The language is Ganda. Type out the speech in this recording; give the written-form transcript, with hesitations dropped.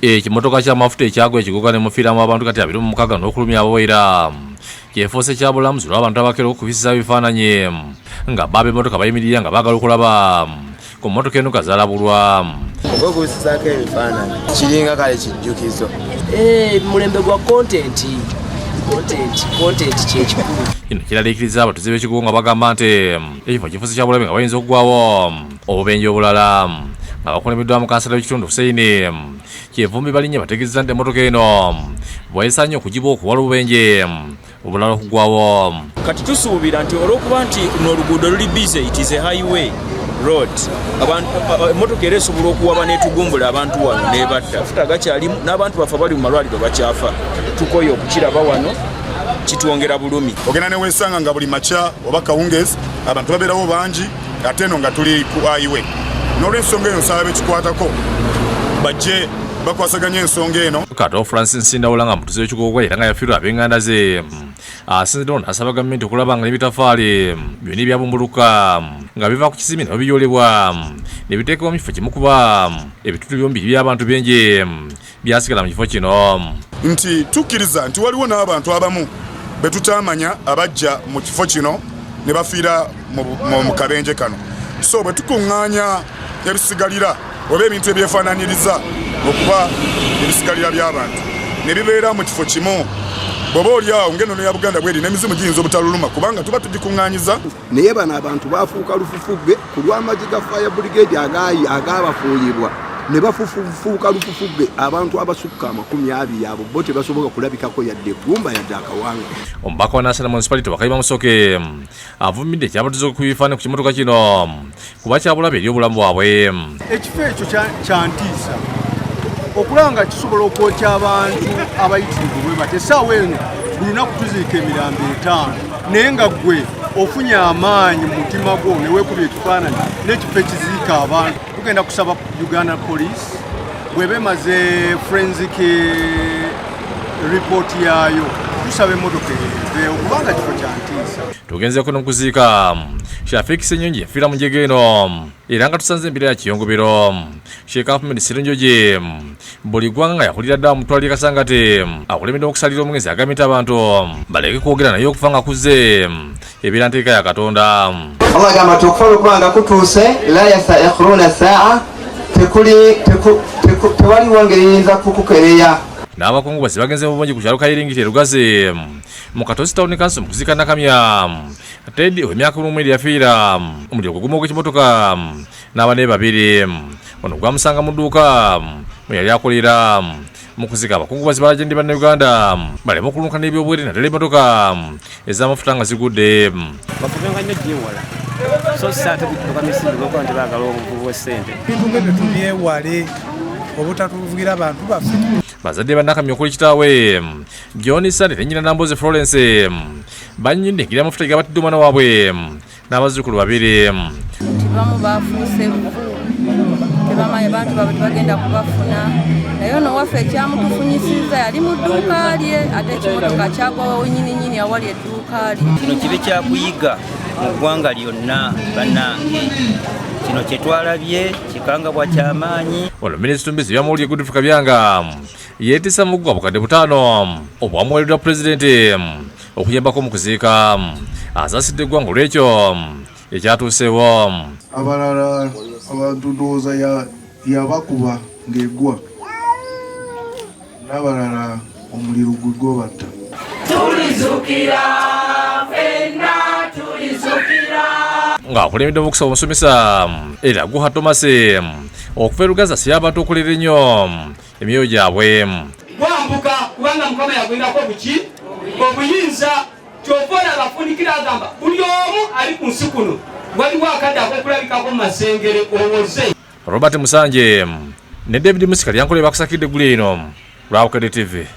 Ekimmotoka ky'amafuta ekyagwa Kigoogwa ne mufiiramu abantu kati 26 n'okulumya abawera kyefuuse kya bulamuzi lw'abantu abakera okubisiza bifanaanyi nga baba emmotoka bayimirira nga baagala okulaba ku mmotoka eno kazaalabulwa okubisizaako ebifaananyi kiringa kale kijjukizo mulembe gwa content kyekikulu. Kino kiraliikiriza abatuuze b'Ekigoogwa nga bagamba nti ekifo kifuuse kya bulabe nga bayinza okugwawo obubenje obulala nga bakulembeddwamu kansala w'ekitundu Hussein kyevumbi balinnya bategeezezza nti emmotoka eno bw'esaanye okugibwa okuwala obubenje obulala okugwawo. Kati tusuubira nti olw'okuba nti n'oluguudo luli busy, it is a highway road, emmotoka era esobola okuwaba n'etugumbula abantu wano n'ebatta. Futa gakyalimu n'abantu bafa bali mu malwaliro bakyafa. Tukoye okukiraba wano kitwongera bulumi. Ogenda ne weesanga nga buli makya oba kawungeezi abantu babeerawo bangi ate eno nga tuli ku highway. N'olw'ensonga eyo nsaba bekikwatako bajje bakwasaganya ensonga eno. Kato Francis Sindawula nga mutuuze w'Ekigoogwa era nga yafiirwa ab'enganda ze asinziddewo n'asaba gavumenti okulaba nga n'ebitafaali byonna ebyabumbuluka nga biva ku kisimi ne biyolebwa ne biteekebwa mu kifo kimu kuba ebitundu byombi by'abantu bingi byasigala mu kifo kino. Nti tukkiriza nti waliwo n'abantu abamu be tutamanya abajja mu kifo kino ne bafiira mu kabenje kano. So bwe tukuŋŋaanya ebisigalira oba ebintu ebyefaanaanyiriza okuba ebisigalira by'abantu ne bibeera mu kifo kimu, bw'oba oliawo ng'ennono ya Buganda bweri n'emizimu giyinza obutaluluma kubanga tuba tugikuŋŋaanyiza. Naye bano abantu baafuuka lufufugge ku lw'amagye ga fire brigade agaabafuuyibwa ne bafuuka lufufugge abantu abasukka 20 abo bo tebasobola kulabikako yadde eggumba yadde akawanga. Omubaka wa National Municipality Wakayima Musoke avumidde ekyabatuuze okubifaananyi ku kimotoka kino kuba kyabulabe eri obulamu bwabwe. Ekifo ekyo kyantiisa okulanga kisobola okwokya abantu abayitirivu bwe bati. Essaawa eno buli lunaku tuziika emirambo 5 naye nga ggwe ofunye amaanyi mu mutima gwo ne weekubya ekifaananyi n'ekifo ekiziika abantu. Tugenda kusaba Uganda Police bw'eba emaze forensic report yaayo tusaba emmotoka eveewo kubanga kifo kyantiisa. Tugenzeeko n'okuziika Shafiq Ssenyonyi yafiira mu njega eno era nga tusanze embira ya kiyongobero Sheikh Ahmed Sirunjoje buli ggwanga nga yakulira ddala Mutwalira Kasangate akulemedde okusalira omugezi agambye nti abantu baleke kwogera naye okufa nga kuzze ebeera nteeka ya Katonda. Allah agamba nti okufa lwekubanga kutuuse la yastakhiruna saa tewaliwo ngeri eyinza kukukereya. N'abakungubazi bagenze mu bungi ku kyalo Kayiringiti Lugazi mu Katosi Town Council mu kuziika Nakamya Teddy ow'emyaka 1 yafiira omuliro gugumu ogw'ekimmotoka n'abana babiri ono gwamusanga mu dduuka mwe yali akolera mu kuziika. Abakungubazi balajendi banna Uganda baleme okulunka n'ebyobwere naddala emmotoka ez'amafuta nga zigudde. Bafubenga nnyo jiwala so sate bituka misindi lwokuba nti baagala obuvubu bw'essente. Ebintu ng'ebyo tubyewale obutatuvugira abantu baffe. Bazadde bannakamya okuli kitaawe John Sane ne nnyina Namboze Florence bannyinde engeri amafuta ge gabatidde omwana waabwe n'abazzukulu babiri. Bamu baafuuse bufu tebamanyi bantu baabwe tebagenda kubafuna naye ono waffe ekyamutufunyisizza yali mu dduuka lye ate ekimotoka kyagwawo nyininyini awali edduuka lye. Kino kibe kyakuyiga mu ggwanga lyonna bannange. Kino kyetwalabye kikangabwa ky'amaanyi. Ono minisita Mbezi byamawulire Godfrey Kabyanga yeetisa mu ggwa bukadde 5 obwamuweereddwa pulezidenti okuyambako mu kuziika. Asaasidde eggwanga olw'ekyo ekyatuuseewo. Abalala abantu ndowooza yabakuba ng'eggwa n'abalala omuliro gwe gobatta. Tulizukira fenna tulizukira. Ng'akulembedde omusomesa omusomesa era Guha Thomas okuva Lugazi asabye abantu okulera ennyo emyoyo gyabwe. Gwambuka kubanga Mukama yagwindako obuyinza ky'ovola abafunikira agamba buli omu ali ku nsi kuno waliwo akadde akokulabikako mu masengere owoze. Robert Musanje ne David Musikali yankolera bakusakidde eggulu eno lwa Bukedde TV.